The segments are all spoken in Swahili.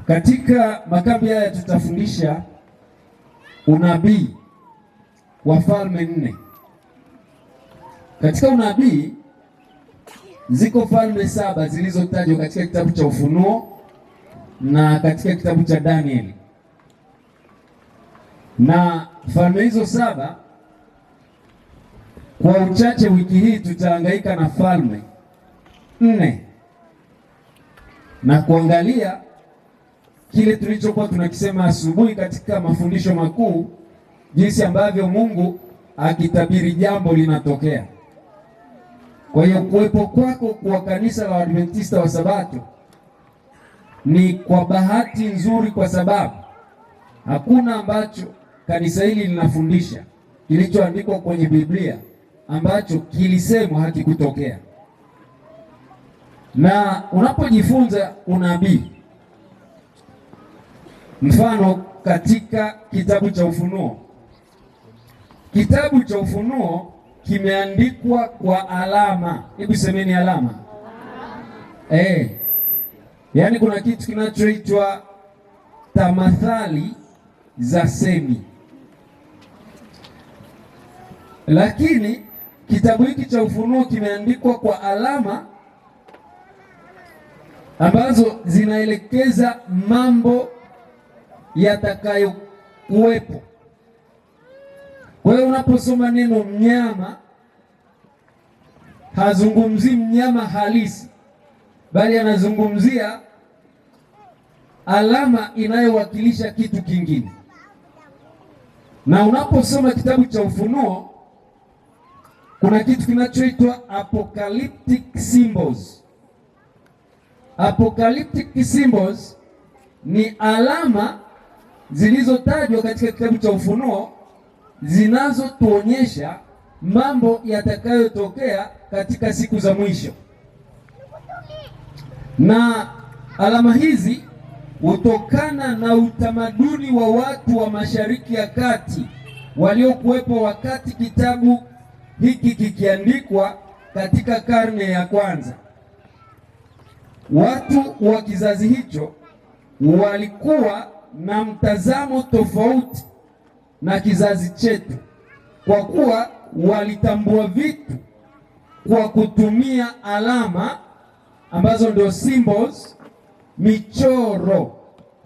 Katika makambi haya tutafundisha unabii wa falme 4. Katika unabii ziko falme 7 zilizotajwa katika kitabu cha Ufunuo na katika kitabu cha Danieli. Na falme hizo 7, kwa uchache wiki hii tutahangaika na falme 4 na kuangalia kile tulichokuwa tunakisema asubuhi katika mafundisho makuu, jinsi ambavyo Mungu akitabiri jambo linatokea. Kwa hiyo kuwepo kwako kwa kanisa la Waadventista wa Sabato ni kwa bahati nzuri, kwa sababu hakuna ambacho kanisa hili linafundisha kilichoandikwa kwenye Biblia ambacho kilisemwa hakikutokea. Na unapojifunza unabii, mfano katika kitabu cha Ufunuo, kitabu cha Ufunuo kimeandikwa kwa alama. Hebu semeni alama. Yaani kuna kitu kinachoitwa tamathali za semi. Lakini kitabu hiki cha Ufunuo kimeandikwa kwa alama ambazo zinaelekeza mambo yatakayokuwepo. Kwa hiyo unaposoma neno mnyama, hazungumzii mnyama halisi, bali anazungumzia alama inayowakilisha kitu kingine. Na unaposoma kitabu cha Ufunuo kuna kitu kinachoitwa apocalyptic symbols. Apocalyptic symbols ni alama zilizotajwa katika kitabu cha Ufunuo zinazotuonyesha mambo yatakayotokea katika siku za mwisho. Na alama hizi hutokana na utamaduni wa watu wa Mashariki ya Kati waliokuwepo wakati kitabu hiki kikiandikwa katika karne ya kwanza. Watu wa kizazi hicho walikuwa na mtazamo tofauti na kizazi chetu, kwa kuwa walitambua vitu kwa kutumia alama ambazo ndio symbols, michoro.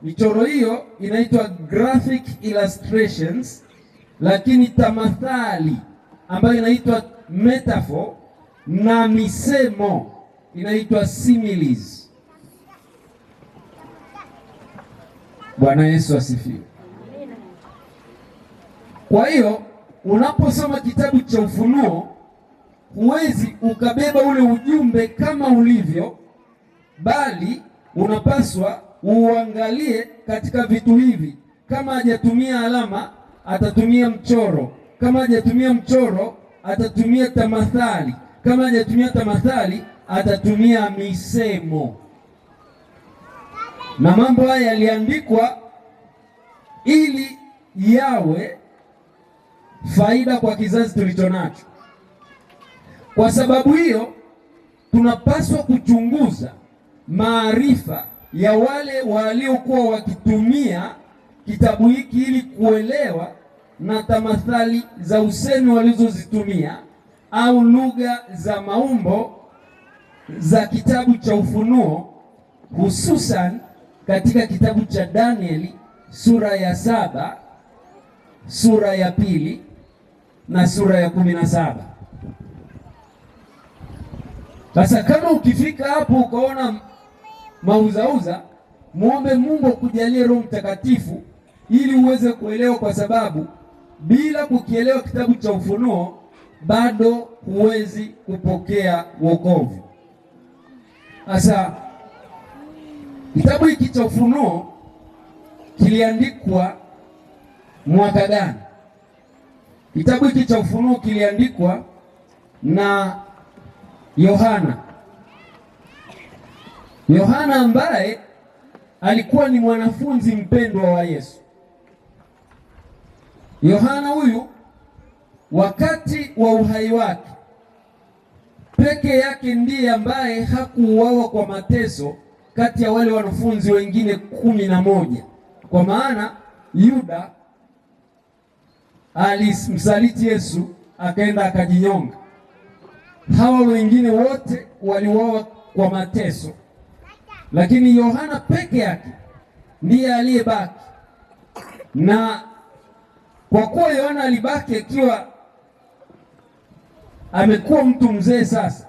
Michoro hiyo inaitwa graphic illustrations, lakini tamathali ambayo inaitwa metaphor na misemo inaitwa similes. Bwana Yesu asifiwe. Kwa hiyo unaposoma kitabu cha Ufunuo huwezi ukabeba ule ujumbe kama ulivyo, bali unapaswa uangalie katika vitu hivi. Kama hajatumia alama, atatumia mchoro. Kama hajatumia mchoro, atatumia tamathali. Kama hajatumia tamathali, atatumia misemo. Na mambo haya yaliandikwa ili yawe faida kwa kizazi tulicho nacho. Kwa sababu hiyo tunapaswa kuchunguza maarifa ya wale waliokuwa wakitumia kitabu hiki ili kuelewa na tamathali za usemi walizozitumia au lugha za maumbo za kitabu cha Ufunuo, hususan katika kitabu cha Danieli sura ya 7, sura ya 2 na sura ya 17. Sasa kama ukifika hapo ukaona mauzauza, muombe Mungu akujalie Roho Mtakatifu ili uweze kuelewa, kwa sababu bila kukielewa kitabu cha Ufunuo bado huwezi kupokea wokovu. Sasa kitabu hiki cha Ufunuo kiliandikwa mwaka gani? Kitabu hiki cha Ufunuo kiliandikwa na Yohana. Yohana ambaye alikuwa ni mwanafunzi mpendwa wa Yesu. Yohana huyu wakati wa uhai wake peke yake ndiye ambaye hakuuawa kwa mateso kati ya wale wanafunzi wengine 11, kwa maana Yuda alimsaliti Yesu akaenda akajinyonga. Hawa wengine wote waliuawa kwa mateso, lakini Yohana peke yake ndiye aliyebaki. Na kwa kuwa Yohana alibaki akiwa amekuwa mtu mzee sasa,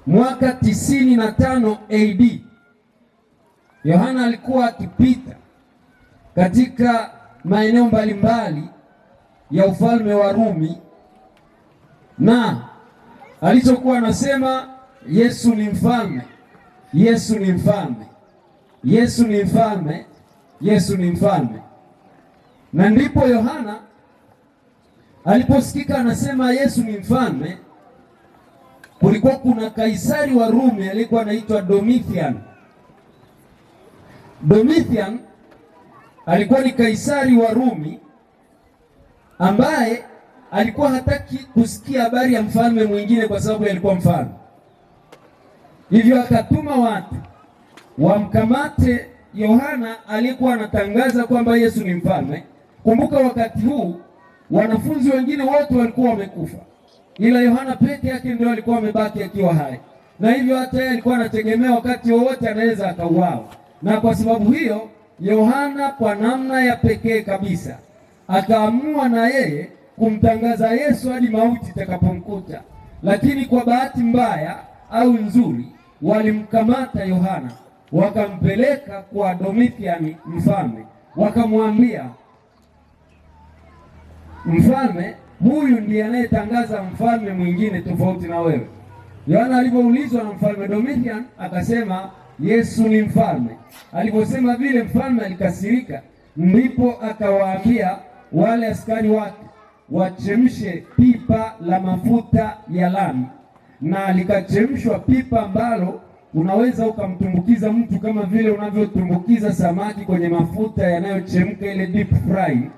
mwaka 95 AD, Yohana alikuwa akipita katika maeneo mbalimbali ya ufalme wa Rumi, na alichokuwa anasema, Yesu ni mfalme, Yesu ni mfalme, Yesu ni mfalme, Yesu ni mfalme. Na ndipo Yohana aliposikika anasema Yesu ni mfalme, kulikuwa kuna Kaisari wa Rumi alikuwa anaitwa Domitian. Domitian alikuwa ni Kaisari wa Rumi ambaye alikuwa hataki kusikia habari ya mfalme mwingine kwa sababu alikuwa mfalme. Hivyo akatuma watu wamkamate Yohana aliyekuwa anatangaza kwamba Yesu ni mfalme. Kumbuka wakati huu wanafunzi wengine wote walikuwa wamekufa, ila Yohana peke yake ndio alikuwa amebaki akiwa hai, na hivyo hata yeye alikuwa anategemea wakati wowote anaweza akauawa. Na kwa sababu hiyo Yohana kwa namna ya pekee kabisa akaamua na yeye kumtangaza Yesu hadi mauti itakapomkuta. Lakini kwa bahati mbaya au nzuri, walimkamata Yohana wakampeleka kwa Domitian mfalme, wakamwambia, mfalme huyu ndiye anayetangaza mfalme mwingine tofauti na wewe. Yohana alipoulizwa na mfalme Domitian akasema Yesu ni mfalme. Aliposema vile, mfalme alikasirika, ndipo akawaambia wale askari wake wachemshe pipa la mafuta ya lami, na likachemshwa pipa ambalo unaweza ukamtumbukiza mtu kama vile unavyotumbukiza samaki kwenye mafuta yanayochemka, ile deep fry.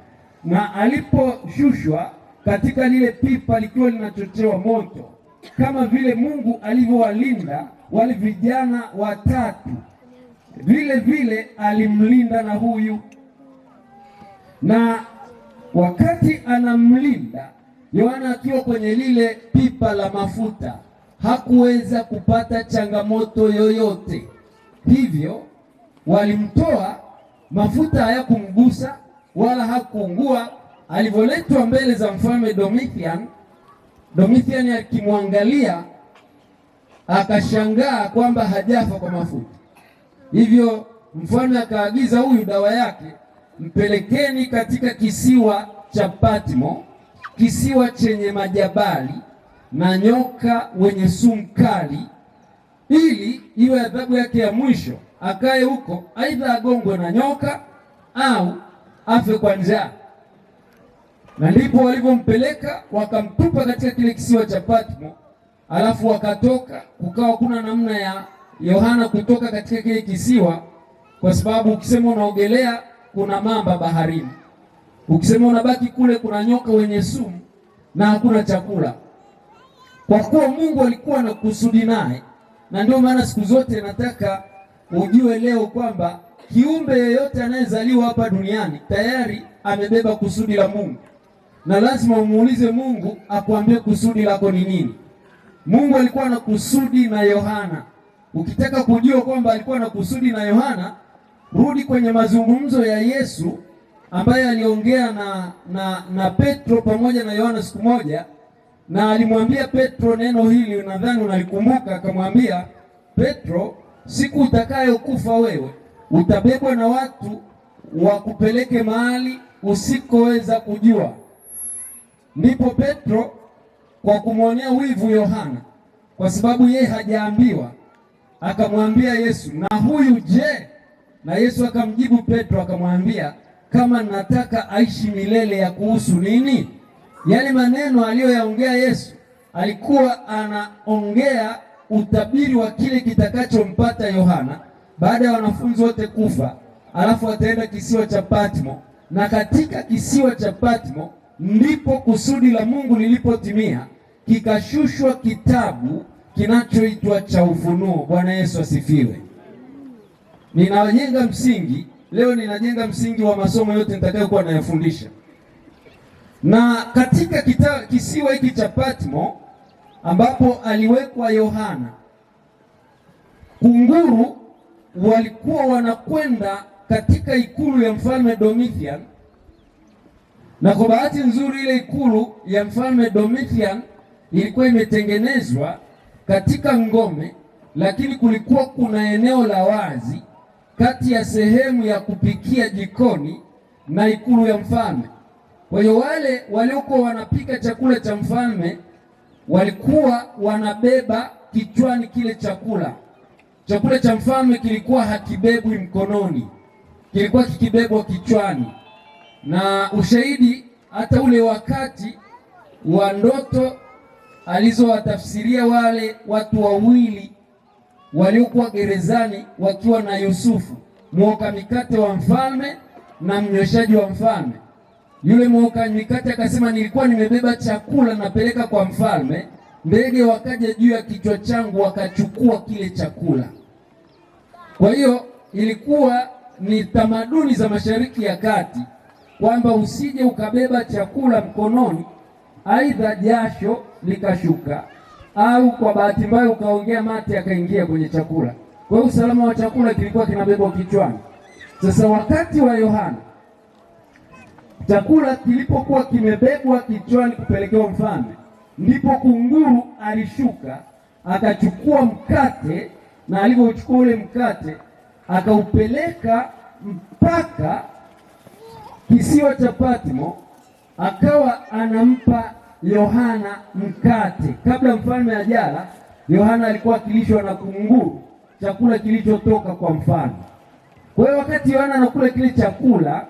Na aliposhushwa katika lile pipa likiwa linachochewa moto, kama vile Mungu alivyowalinda wale vijana watatu, vile vile alimlinda na huyu. Na wakati anamlinda Yohana akiwa kwenye lile pipa la mafuta, hakuweza kupata changamoto yoyote. Hivyo walimtoa, mafuta hayakumgusa wala hakuungua. Alivyoletwa mbele za mfalme Domitian, Domitian akimwangalia akashangaa kwamba hajafa kwa mafuta. Hivyo mfalme akaagiza huyu dawa yake, mpelekeni katika kisiwa cha Patmo, kisiwa chenye majabali na nyoka wenye sumu kali, ili iwe adhabu yake ya mwisho. Akae huko, aidha agongwe na nyoka au afe kwa njaa. Na ndipo walivyompeleka wakamtupa katika kile kisiwa cha Patmo, alafu wakatoka. Kukawa kuna namna ya Yohana kutoka katika kile kisiwa, kwa sababu ukisema unaogelea kuna mamba baharini, ukisema unabaki kule kuna nyoka wenye sumu na hakuna chakula. Kwa kuwa Mungu alikuwa na kusudi naye, na ndio maana siku zote nataka ujue leo kwamba kiumbe yeyote anayezaliwa hapa duniani tayari amebeba kusudi la Mungu, na lazima umuulize Mungu akuambie kusudi lako ni nini. Mungu alikuwa na kusudi na Yohana. Ukitaka kujua kwamba alikuwa na kusudi na Yohana, rudi kwenye mazungumzo ya Yesu ambaye aliongea na Petro pamoja na Yohana siku moja, na alimwambia Petro neno hili, nadhani unalikumbuka. Akamwambia Petro, siku utakayokufa wewe utabebwa na watu wakupeleke mahali usikoweza kujua. Ndipo Petro kwa kumwonea wivu Yohana, kwa sababu yeye hajaambiwa, akamwambia Yesu, na huyu je? Na Yesu akamjibu Petro akamwambia, kama nataka aishi milele ya kuhusu nini? Yale maneno aliyoyaongea Yesu, alikuwa anaongea utabiri wa kile kitakachompata Yohana baada ya wanafunzi wote kufa, alafu ataenda kisiwa cha Patmo, na katika kisiwa cha Patmo ndipo kusudi la Mungu lilipotimia, kikashushwa kitabu kinachoitwa cha Ufunuo. Bwana Yesu asifiwe. ninajenga msingi leo, ninajenga msingi wa masomo yote nitakayokuwa nayafundisha. Na katika kisiwa hiki cha Patmo ambapo aliwekwa Yohana, kunguru walikuwa wanakwenda katika ikulu ya mfalme Domitian, na kwa bahati nzuri ile ikulu ya mfalme Domitian ilikuwa imetengenezwa katika ngome, lakini kulikuwa kuna eneo la wazi kati ya sehemu ya kupikia jikoni na ikulu ya mfalme. Kwa hiyo wale waliokuwa wanapika chakula cha mfalme walikuwa wanabeba kichwani kile chakula. Chakula cha mfalme kilikuwa hakibebwi mkononi, kilikuwa kikibebwa kichwani. Na ushahidi hata ule wakati wa ndoto alizowatafsiria wale watu wawili waliokuwa gerezani wakiwa na Yusufu, mwoka mikate wa mfalme na mnyweshaji wa mfalme. Yule mwoka mikate akasema, nilikuwa nimebeba chakula napeleka kwa mfalme, ndege wakaja juu ya kichwa changu wakachukua kile chakula. Kwa hiyo ilikuwa ni tamaduni za Mashariki ya Kati kwamba usije ukabeba chakula mkononi, aidha jasho likashuka au kwa bahati mbaya ukaongea mate akaingia kwenye chakula. Kwa hiyo usalama wa chakula kilikuwa kinabebwa kichwani. Sasa wakati wa Yohana, chakula kilipokuwa kimebebwa kichwani kupelekewa mfalme, ndipo kunguru alishuka akachukua mkate, na alipochukua ule mkate akaupeleka mpaka kisiwa cha Patmo, akawa anampa Yohana mkate. Kabla mfalme ajala, Yohana alikuwa akilishwa na kunguru chakula kilichotoka kwa mfalme. Kwa hiyo wakati Yohana anakula kile chakula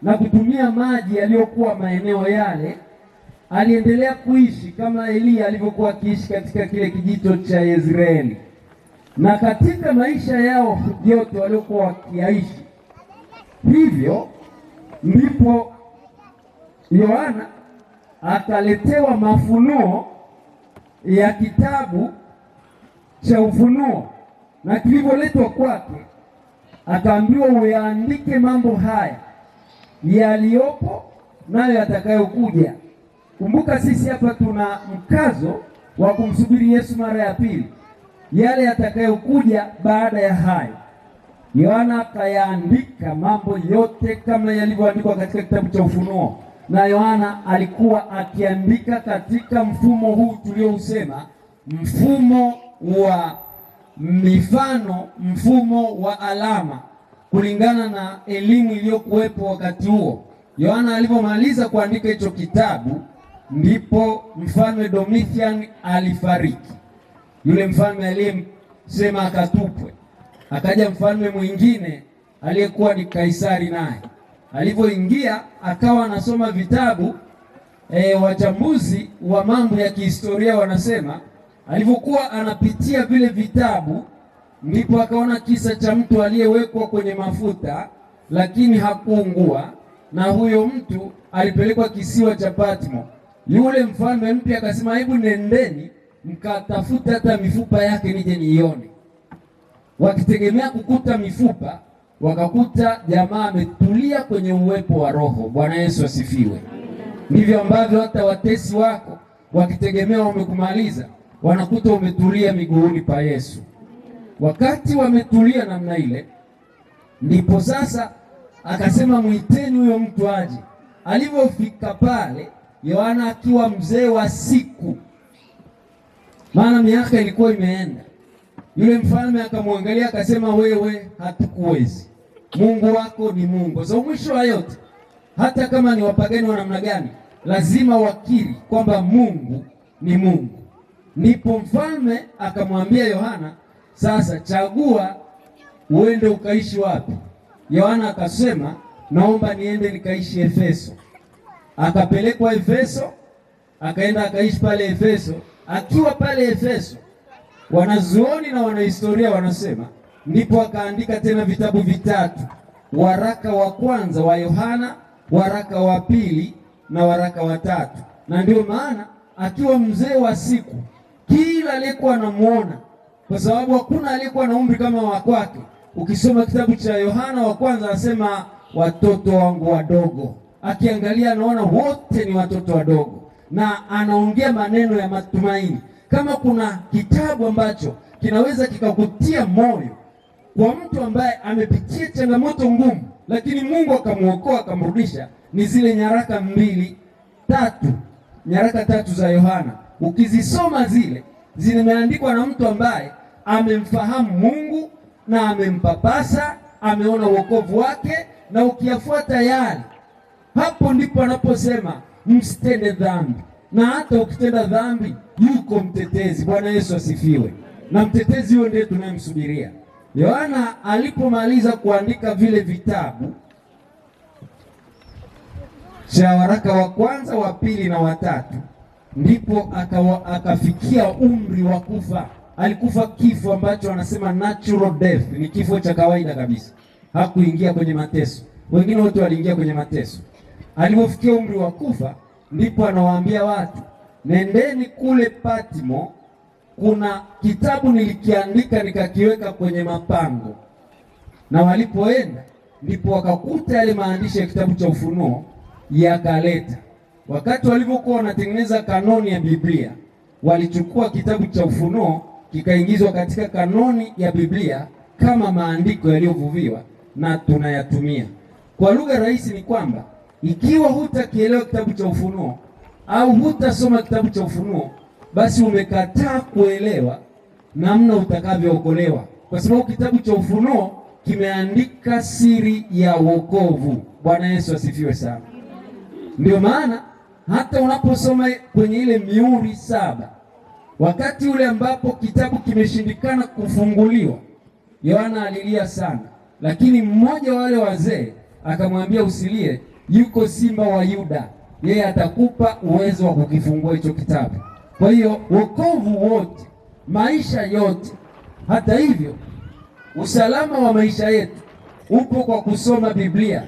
na kutumia maji yaliyokuwa maeneo yale, aliendelea kuishi kama Eliya alivyokuwa akiishi katika kile kijito cha Yezreeli. Na katika maisha yao yote waliokuwa wakiishi hivyo, ndipo Yohana akaletewa mafunuo ya kitabu cha Ufunuo, na kilivyoletwa kwake akaambiwa uyaandike mambo haya yaliyopo nayo yatakayokuja. Kumbuka sisi hapa tuna mkazo wa kumsubiri Yesu mara ya pili, yale yatakayokuja baada ya hayo. Yohana akayaandika mambo yote kama yalivyoandikwa katika kitabu cha Ufunuo, na Yohana alikuwa akiandika katika mfumo huu tuliousema, mfumo wa mifano, mfumo wa alama, kulingana na elimu iliyokuwepo wakati huo. Yohana alipomaliza kuandika hicho kitabu, ndipo mfalme Domitian alifariki. Yule mfalme aliyemsema akatupwe, akaja mfalme mwingine aliyekuwa ni Kaisari, naye alipoingia akawa anasoma vitabu. Wachambuzi wa mambo ya kihistoria wanasema alipokuwa anapitia vile vitabu, ndipo akaona kisa cha mtu aliyewekwa kwenye mafuta lakini hakuungua, na huyo mtu alipelekwa kisiwa cha Patmo. Yule mfalme mpya akasema, hebu nendeni mkatafuta hata mifupa yake nije niione. Wakitegemea kukuta mifupa, wakakuta jamaa ametulia kwenye uwepo wa Roho. Bwana Yesu asifiwe. Ndivyo ambavyo hata watesi wako wakitegemea wamekumaliza, wanakuta umetulia miguuni pa Yesu. Wakati wametulia namna ile, ndipo sasa akasema, muiteni huyo mtu aje. Alipofika pale, Yohana akiwa mzee wa siku, maana miaka ilikuwa imeenda, yule mfalme akamwangalia akasema, wewe hatukuwezi, Mungu wako ni Mungu. So mwisho wa yote, hata kama ni wapagani wa namna gani, lazima wakiri kwamba Mungu ni Mungu. Ndipo mfalme akamwambia Yohana, sasa chagua uende ukaishi wapi. Yohana akasema, naomba niende nikaishi Efeso. Akapelekwa Efeso, akaenda akaishi pale Efeso. Akiwa pale Efeso, wanazuoni na wanahistoria wanasema ndipo akaandika tena vitabu vitatu: waraka wa kwanza wa Yohana, waraka wa pili na waraka wa tatu. Na ndio maana akiwa mzee wa siku, kila aliyekuwa anamuona, kwa sababu hakuna aliyekuwa na umri kama wa kwake, ukisoma kitabu cha Yohana wa kwanza anasema watoto wangu wadogo. Akiangalia anaona wote ni watoto wadogo, na anaongea maneno ya matumaini. Kama kuna kitabu ambacho kinaweza kikakutia moyo kwa mtu ambaye amepitia changamoto ngumu, lakini Mungu akamuokoa akamrudisha, ni zile nyaraka tatu za Yohana. Ukizisoma zile zimeandikwa na mtu ambaye amemfahamu Mungu na amempapasa, ameona wokovu wake, na ukiyafuata yale, hapo ndipo anaposema msitende dhambi, na hata ukitenda dhambi yuko mtetezi. Bwana Yesu asifiwe. Na mtetezi huyo ndiye tunayemsubiria. Yohana alipomaliza kuandika vile vitabu cha waraka wa kwanza, wa pili na watatu, ndipo akafikia umri wa kufa. Alikufa kifo ambacho anasema natural death, ni kifo cha kawaida kabisa. Hakuingia kwenye mateso. Wengine wote waliingia kwenye mateso. Alipofikia umri wa kufa, ndipo anawaambia watu, nendeni kule Patmo, kuna kitabu nilikiandika nikakiweka kwenye mapango. Na walipoenda ndipo wakakuta yale maandishi ya kitabu cha Ufunuo yakaleta. Wakati walipokuwa wanatengeneza kanoni ya Biblia, walichukua kitabu cha Ufunuo kikaingizwa katika kanoni ya Biblia kama maandiko yaliyovuviwa na tunayatumia. Kwa lugha rahisi ni kwamba ikiwa hutakielewa kitabu cha Ufunuo au hutasoma kitabu cha Ufunuo, basi umekataa kuelewa namna utakavyookolewa, kwa sababu kitabu cha Ufunuo kimeandika siri ya wokovu. Bwana Yesu asifiwe sana. Ndio maana hata unaposoma kwenye ile mihuri 7, wakati ule ambapo kitabu kimeshindikana kufunguliwa, Yohana alilia sana, lakini mmoja wa wale wazee akamwambia, usilie, yuko Simba wa Yuda, yeye atakupa uwezo wa kukifungua hicho kitabu. Kwa hiyo wokovu wote, maisha yote, hata hivyo usalama wa maisha yetu upo kwa kusoma Biblia,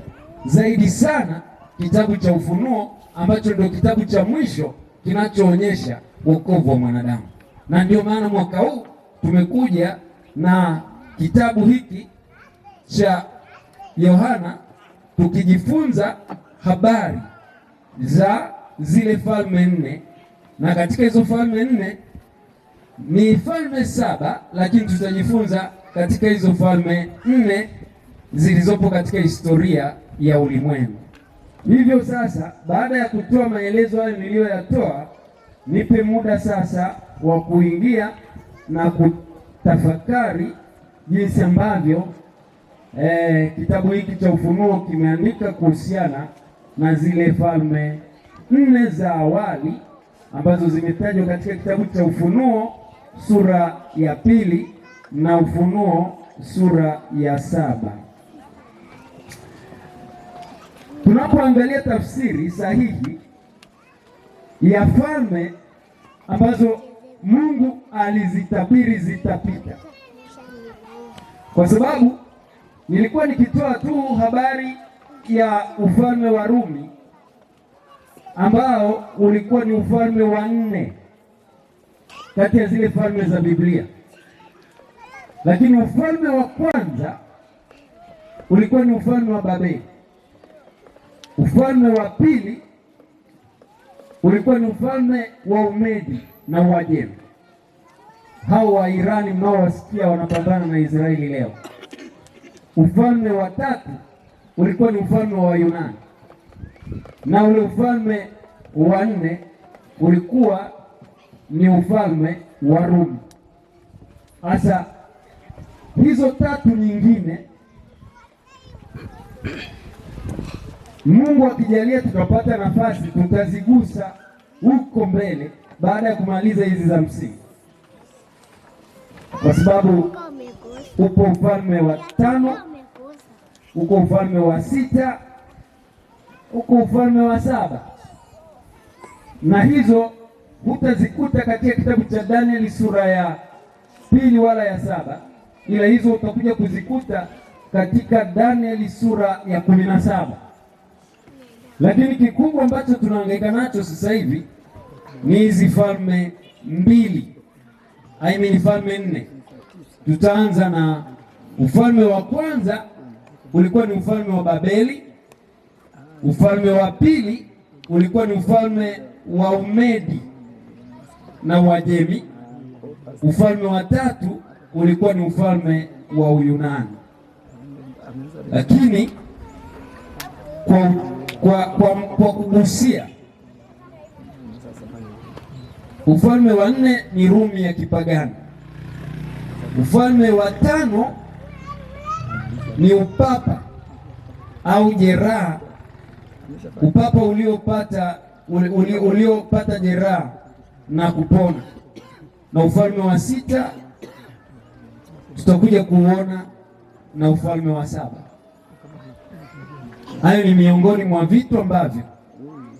zaidi sana kitabu cha Ufunuo ambacho ndio kitabu cha mwisho kinachoonyesha wokovu wa mwanadamu. Na ndio maana mwaka huu tumekuja na kitabu hiki cha Yohana tukijifunza habari za zile falme 4, na katika hizo falme 4 ni falme 7, lakini tutajifunza katika hizo falme 4 zilizopo katika historia ya ulimwengu. Hivyo sasa, baada ya kutoa maelezo hayo niliyoyatoa, nipe muda sasa wa kuingia na kutafakari jinsi ambavyo kitabu hiki cha Ufunuo kimeandika kuhusiana na zile falme 4 za awali ambazo zimetajwa katika kitabu cha Ufunuo sura ya 2 na Ufunuo sura ya 7. Tunapoangalia tafsiri sahihi ya falme ambazo Mungu alizitabiri zitapita, kwa sababu nilikuwa nikitoa tu habari ya ufalme wa Rumi ambao ulikuwa ni ufalme wa 4 kati ya zile falme za Biblia, lakini ufalme wa kwanza ulikuwa ni ufalme wa Babeli. Ufalme wa pili ulikuwa ni ufalme wa Umedi na Uajemi, hao wa Irani mnaowasikia wanapambana na Israeli leo. Ufalme wa tatu ulikuwa ni ufalme wa Yunani, na ule ufalme wa 4 ulikuwa ni ufalme wa Rumi. Sasa hizo 3 nyingine, Mungu akijalia tukapata nafasi, tutazigusa huko mbele baada ya kumaliza hizi za msingi, kwa sababu upo ufalme wa 5, uko ufalme wa 6, uko ufalme wa 7, na hizo hutazikuta katika kitabu cha Danieli sura ya 2 wala ya 7, ila hizo utakuja kuzikuta katika Danieli sura ya 17. Lakini kikubwa ambacho tunahangaika nacho sasa hivi ni hizi falme 2, falme 4. Tutaanza na Ufalme wa kwanza ulikuwa ni ufalme wa Babeli. Ufalme wa pili ulikuwa ni ufalme wa Umedi na Uajemi. Ufalme wa tatu ulikuwa ni ufalme wa Uyunani. Lakini kwa kugusia, ufalme wa nne ni Rumi ya kipagani. Ufalme wa tano ni upapa au jeraha, upapa uliopata jeraha na kupona. Na ufalme wa sita tutakuja kuona, na ufalme wa saba. Hayo ni miongoni mwa vitu ambavyo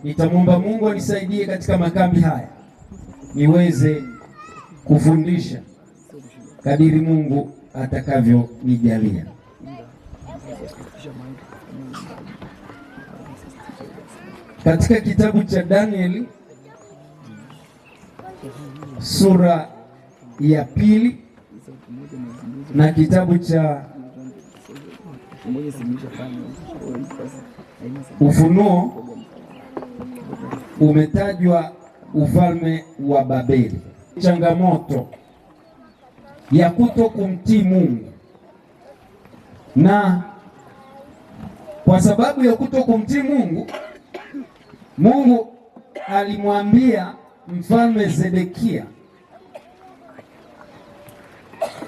nitamwomba Mungu anisaidie katika makambi haya niweze kufundisha kadiri Mungu atakavyonijalia. Katika kitabu cha Danieli sura ya pili na kitabu cha Ufunuo umetajwa ufalme wa Babeli. Changamoto ya kuto kumtii Mungu, na kwa sababu ya kuto kumtii Mungu, Mungu alimwambia mfalme Sedekia,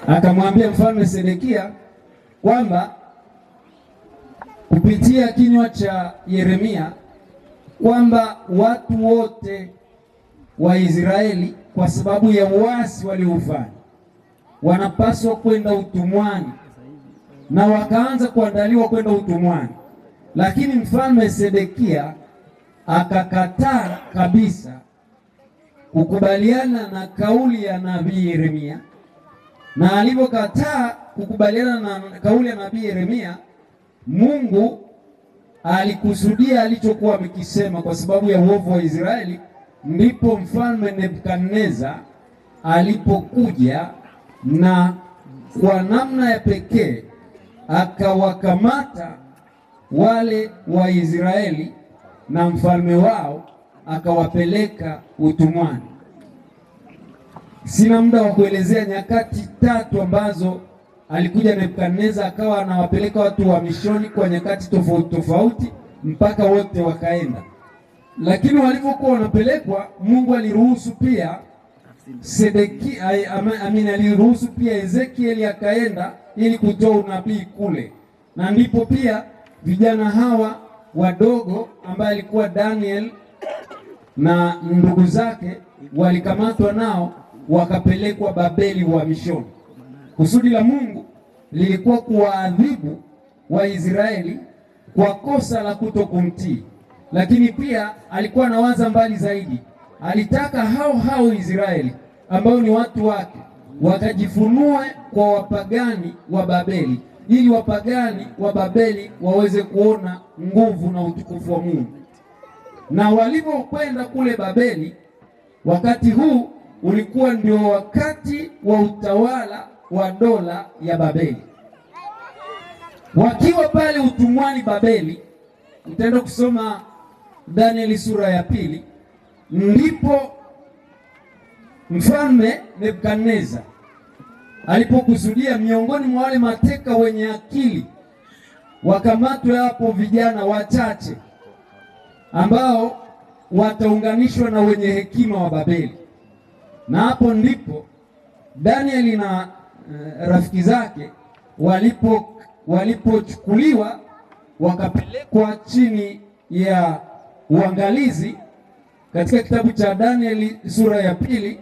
akamwambia mfalme Sedekia kwamba kupitia kinywa cha Yeremia kwamba watu wote wa Israeli kwa sababu ya uasi waliofanya wanapaswa kwenda utumwani, na wakaanza kuandaliwa kwenda utumwani. Lakini mfalme Sedekia akakataa kabisa kukubaliana na kauli ya nabii Yeremia, na alipokataa kukubaliana na kauli ya nabii Yeremia, Mungu alikusudia alichokuwa amekisema kwa sababu ya uovu wa Israeli. Ndipo mfalme Nebukadneza alipokuja na kwa namna ya pekee akawakamata wale wa Israeli na mfalme wao akawapeleka utumwani. Sina muda wa kuelezea nyakati tatu ambazo alikuja Nebukadneza akawa anawapeleka watu wa mishoni kwa nyakati tofauti tofauti mpaka wote wakaenda. Lakini walipokuwa wanapelekwa, Mungu aliruhusu pia aliruhusu pia Ezekieli akaenda ili kutoa unabii kule, na ndipo pia vijana hawa wadogo ambaye alikuwa Daniel na ndugu zake walikamatwa nao wakapelekwa Babeli uhamishoni. Kusudi la Mungu lilikuwa kuwaadhibu Waisraeli kwa kosa la kutokumtii, lakini pia alikuwa anawaza mbali zaidi. Alitaka hao Israeli ambao ni watu wake wakajifunue kwa wapagani wa Babeli, ili wapagani wa Babeli waweze kuona nguvu na utukufu wa Mungu. Na walipokwenda kule Babeli, wakati huu ulikuwa ndio wakati wa utawala wa dola ya Babeli. Wakiwa pale utumwani Babeli, utaenda kusoma Danieli sura ya pili, ndipo mfalme Nebukadneza alipokusudia miongoni mwa wale mateka wenye akili wakamatwe hapo vijana wachache ambao wataunganishwa na wenye hekima wa Babeli. Na hapo ndipo Danieli na rafiki zake walipochukuliwa wakapelekwa chini ya uangalizi katika kitabu cha Danieli sura ya pili,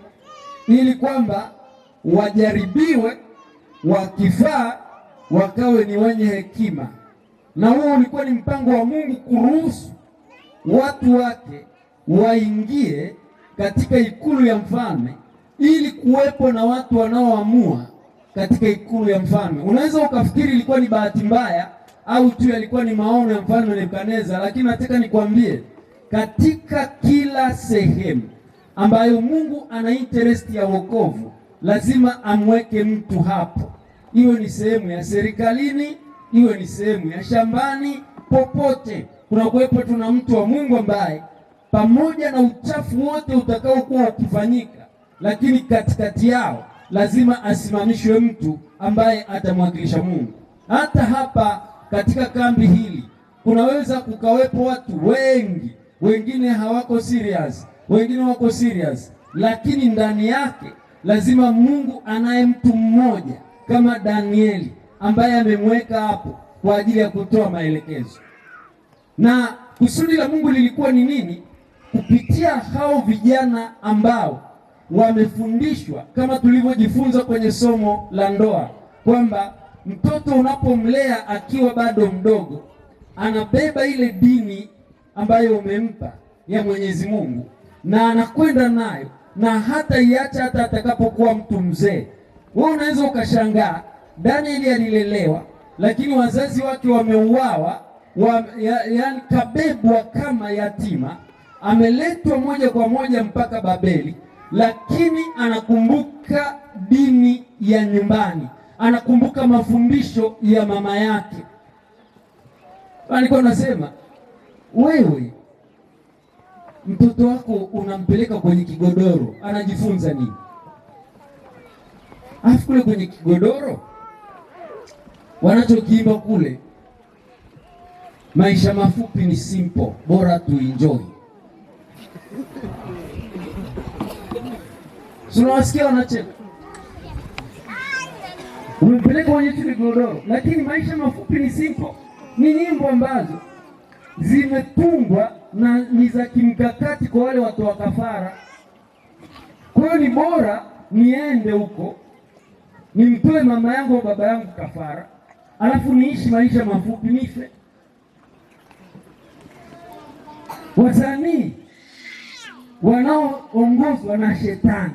ili kwamba wajaribiwe, wakifaa wakawe ni wenye hekima. Na huo ulikuwa ni mpango wa Mungu kuruhusu watu wake waingie katika ikulu ya mfalme, ili kuwepo na watu wanaoamua katika ikulu ya mfalme. Unaweza ukafikiri ilikuwa ni bahati mbaya au tu yalikuwa ni maono ya mfalme Nebukadneza, lakini nataka nikwambie, katika kila sehemu ambayo Mungu ana interest ya wokovu, lazima amweke mtu hapo iwe ni sehemu ya serikalini, iwe ni sehemu ya shambani, popote kunakuwepo tuna mtu wa Mungu ambaye pamoja na uchafu wote utakaokuwa ukifanyika, lakini katikati yao lazima asimamishwe mtu ambaye atamwakilisha Mungu. Hata hapa katika kambi hili kunaweza kukawepo watu wengi, wengine hawako serious, wengine wako serious, lakini ndani yake lazima Mungu anaye mtu mmoja kama Danieli ambaye amemweka hapo kwa ajili ya kutoa maelekezo. Na kusudi la Mungu lilikuwa ni nini? Kupitia hao vijana ambao wamefundishwa, kama tulivyojifunza kwenye somo la ndoa, kwamba mtoto unapomlea akiwa bado mdogo, anabeba ile dini ambayo umempa ya Mwenyezi Mungu, na anakwenda nayo na hata iacha hata atakapokuwa mtu mzee. Wewe unaweza ukashangaa, Danieli alilelewa lakini wazazi wake wameuawa, yaani kabebwa kama yatima, ameletwa moja kwa moja mpaka Babeli, lakini anakumbuka dini ya nyumbani, anakumbuka mafundisho ya mama yake. Alikuwa anasema, wewe mtoto wako unampeleka kwenye kigodoro, anajifunza nini? Afu kule kwenye kigodoro wanachokiimba kule, maisha mafupi ni simple, bora tu enjoy. Unawasikia wanacheka, umempeleka kwenye kigodoro, lakini maisha mafupi ni simple. Ni nyimbo ambazo zimetungwa na ni za kimkakati kwa wale watu wa kafara. Kwa hiyo ni bora niende huko nimtoe mama yangu au baba yangu kafara, alafu niishi maisha mafupi nife. Wasanii wanaoongozwa na shetani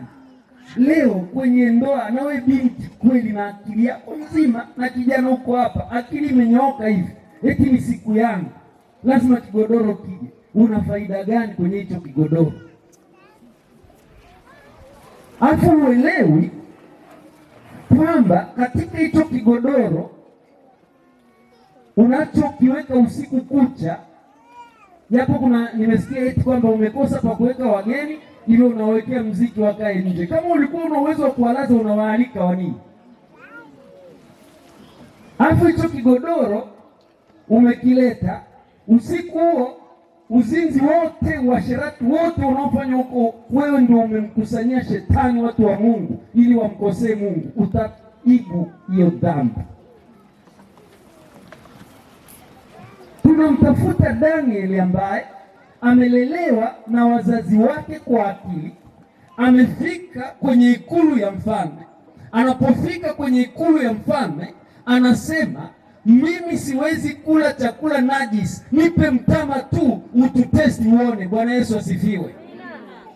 leo kwenye ndoa, nawe binti kweli na akili yako nzima, na kijana huko hapa akili imenyooka hivi, eti ni siku yangu lazima kigodoro kije. Una faida gani kwenye hicho kigodoro? Hapo uelewi kwamba katika hicho kigodoro unachokiweka usiku kucha, japo nimesikia eti kwamba umekosa pa kuweka wageni, hivyo unawekea mziki wakae nje. Kama ulikuwa una uwezo wa kuwalaza, unawaalika wa nini? Hapo hicho kigodoro umekileta usiku huo, uzinzi wote, uasherati wote unaofanya huko, wewe ndio umemkusanyia shetani watu wa Mungu ili wamkosee Mungu. Utaibu hiyo dhambi. Tunamtafuta Danieli ambaye amelelewa na wazazi wake kwa akili, amefika kwenye ikulu ya mfalme. Anapofika kwenye ikulu ya mfalme anasema, mimi siwezi kula chakula najis, nipe mtama tu ututesti uone. Bwana Yesu asifiwe.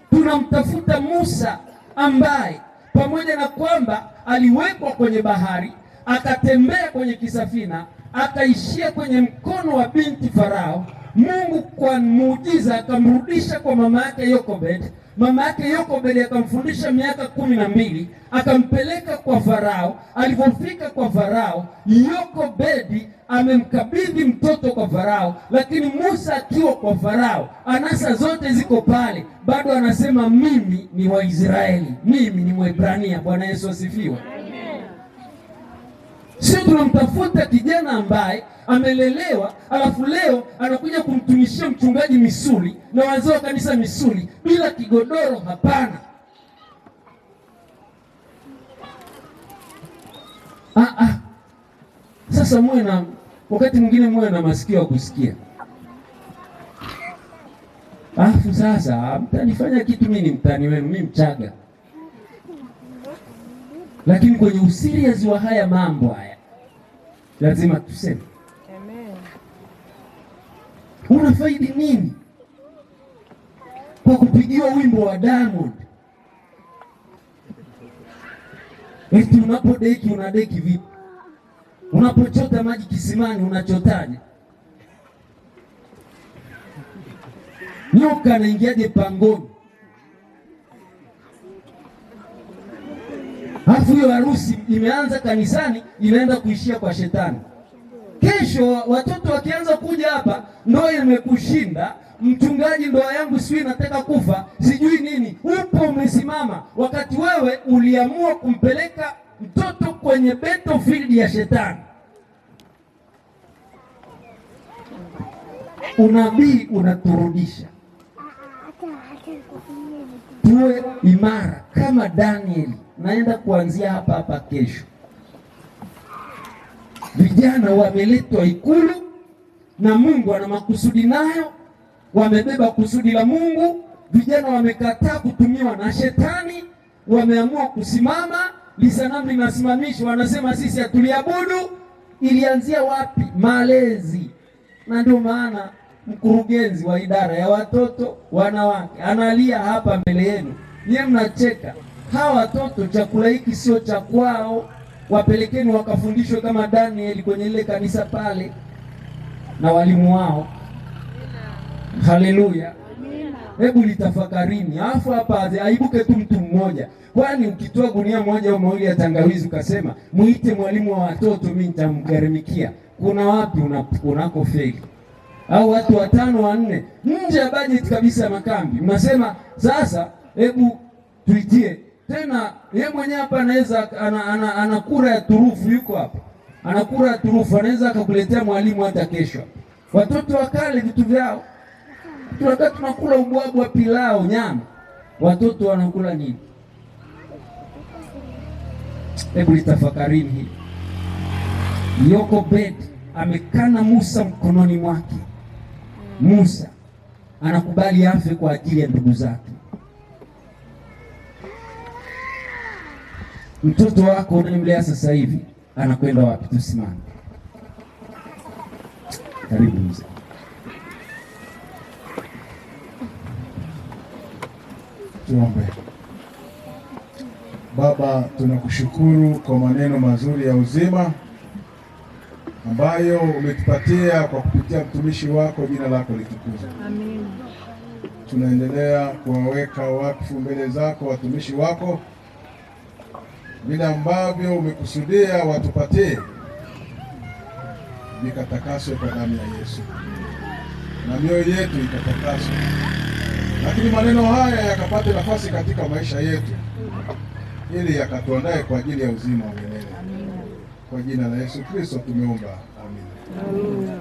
Tunamtafuta Musa ambaye pamoja na kwamba aliwekwa kwenye bahari, akatembea kwenye kisafina, akaishia kwenye mkono wa binti Farao, Mungu kwa muujiza akamrudisha kwa mama yake Yokobed. Mama yake Yokobed akamfundisha miaka 12, akampeleka kwa Farao. Alipofika kwa Farao, Yokobed amemkabidhi mtoto kwa Farao, lakini Musa akiwa kwa Farao, anasa zote ziko pale, bado anasema mimi ni Waisraeli, mimi ni Mwebrania. Bwana Yesu asifiwe. Sio tunamtafuta kijana ambaye amelelewa, alafu leo anakuja kumtumishia mchungaji misuli na wazee wa kanisa misuli bila kigodoro. Hapana. Sasa muwe na wakati mwingine muwe na masikio ya kusikia. Alafu sasa mtanifanya kitu, mimi ni mtani wenu, mimi Mchaga. Lakini kwenye usirias wa haya mambo haya lazima tuseme, amen. Unafaidi nini kwa kupigiwa wimbo wa Diamond? Eti unapodeki unadeki vipi? Unapochota maji kisimani unachotaje? Nyoka anaingiaje pangoni? Alafu hiyo harusi imeanza kanisani, inaenda kuishia kwa shetani. Kesho watoto wakianza kuja hapa, ndoa imekushinda, mchungaji, ndoa yangu sijui nataka kufa, sijui nini. Upo umesimama, wakati wewe uliamua kumpeleka mtoto kwenye battlefield ya shetani. Unabii unaturudisha tuwe imara kama Danieli. Naenda kuanzia hapa kesho. Vijana wameletwa Ikulu na Mungu ana makusudi nayo, wamebeba kusudi la Mungu. Vijana wamekataa kutumiwa na shetani, wameamua kusimama. Lisanamu linasimamishwa, wanasema sisi hatuliabudu. Ilianzia wapi? Malezi. Na ndio maana mkurugenzi wa idara ya watoto wanawake analia hapa mbele yenu. Nyie mnacheka. Hawa watoto chakula hiki sio cha kwao, wapelekeni wakafundishwe kama Danieli kwenye ile kanisa pale na walimu wao. Haleluya. Hebu litafakarini. Alafu hapa aibuke tu mtu mmoja. Kwani ukitoa gunia moja au mawili ya tangawizi ukasema muite mwalimu wa watoto, mimi nitamgharimikia, kuna wapi unako feli? Au watu 5 4 nje ya budget kabisa ya makambi, mnasema sasa hebu tuitie tena. Yeye mwenyewe hapa anaweza ana kura ya turufu, yuko hapa ana kura ya turufu, anaweza akakuletea mwalimu hata kesho. Watoto wakale vitu vyao, tunakula ubwabu wa pilau, nyama, watoto wanakula nini? Hebu litafakarini hili. Yokobed amekana Musa mkononi mwake. Musa anakubali afe kwa ajili ya ndugu zake. Mtoto wako unayemlea sasa hivi anakwenda wapi? Tusimame. Karibu mzee. Tuombe. Baba, tunakushukuru kwa maneno mazuri ya uzima ambayo umetupatia kwa kupitia mtumishi wako. Jina lako litukuzwe. Amen. Tunaendelea kuwaweka wakfu mbele zako watumishi wako, vile ambavyo umekusudia watupatie vikatakaswe kwa damu ya Yesu na mioyo yetu ikatakaswe, lakini maneno haya yakapate nafasi katika maisha yetu ili yakatuandae kwa ajili ya uzima wa milele. Kwa jina la Yesu Kristo tumeomba. Amina.